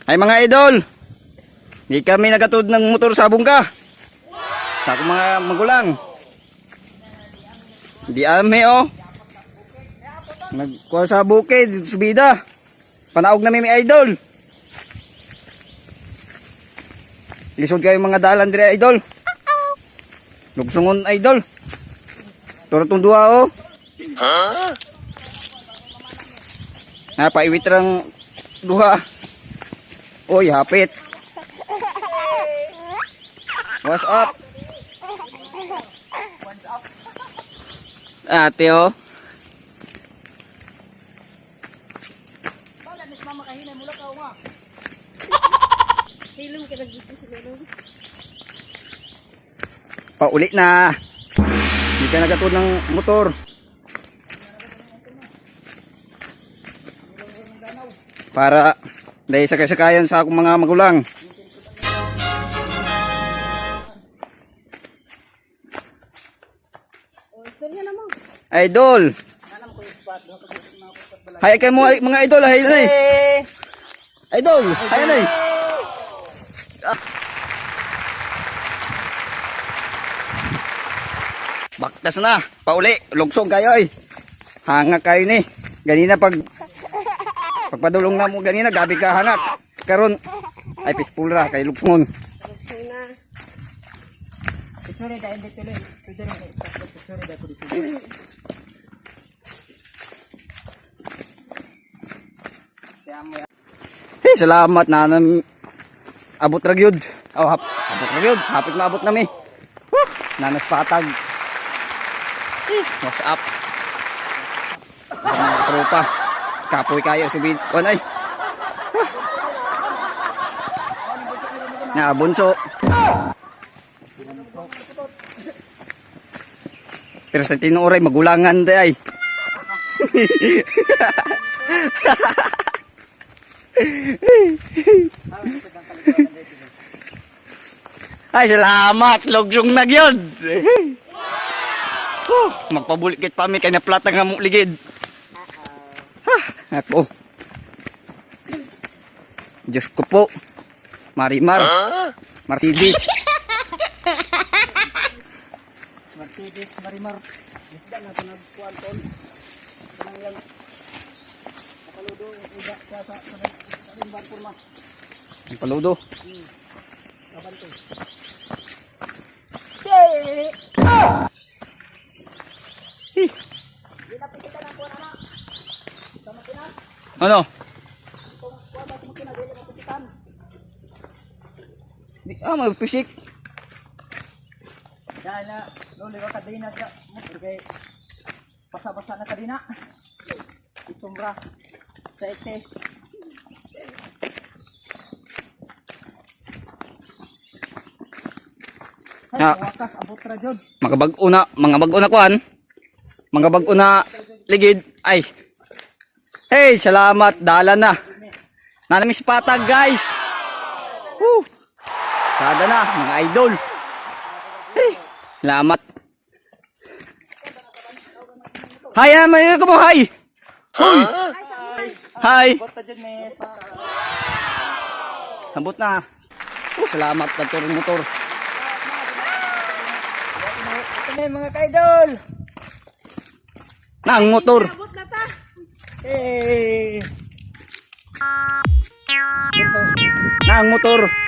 Ay mga idol, di kami nagatod ng motor sa bungka. Sa akong mga magulang. Di ame oh. Nagkuha sa bukid, subida. Panaog na may idol. Lisod kayo mga dalan dire idol. Lugsungon idol. Turutong duha oh. Ha? Paiwit rang duha. Oy, hapit. What's up? Ate oh. Pauli na. Hindi ka nagatod ng motor. Para dahil sakay-sakayan sa akong mga magulang. Idol. Hay kay mo mga idol, hay nay. Idol, hay nay. Baktas na, pauli, lugsong kayo ay. Hanga kayo ni. Ganina pagpadulong na mo ganina, gabi ka hangat. Karon ay peaceful ra kay lugsongon. Hey, salamat na abot ra gyud. Oh, abot ra gyud. Hapit maabot nami. Nanas patag. What's up? Mga tropa. Kapoy kayo subid. Onay. Na bunso. Pero sa tinuoray magulangan day. Ay, salamat. Lugsong na gyud. Magpabulikit pa mi kay na plata nga mo ligid. Ako. Diyos ko po. Marimar. Mercedes. Mercedes, Marimar. Isda na ito nagkuanton. Kanang lang. Napaludo. Isda sa rimbar porma. Napaludo. Kabanto. Yay! Ano? Magpisik. Dahil na, luli ko kadina siya. Porque basa-basa na kadina. Itumbra. Sa ite. Mga bago na kuan. Mga bago na ligid. Ay. Hey, salamat. Dala na. Nanamis patag, guys. Woo. Sada na, mga idol. Hey, salamat. Hi, may ko mo, hi. Hi. Sabot na. Salamat na turong motor. Ito na mga ka-idol. Nang motor. Hey. Nang motor.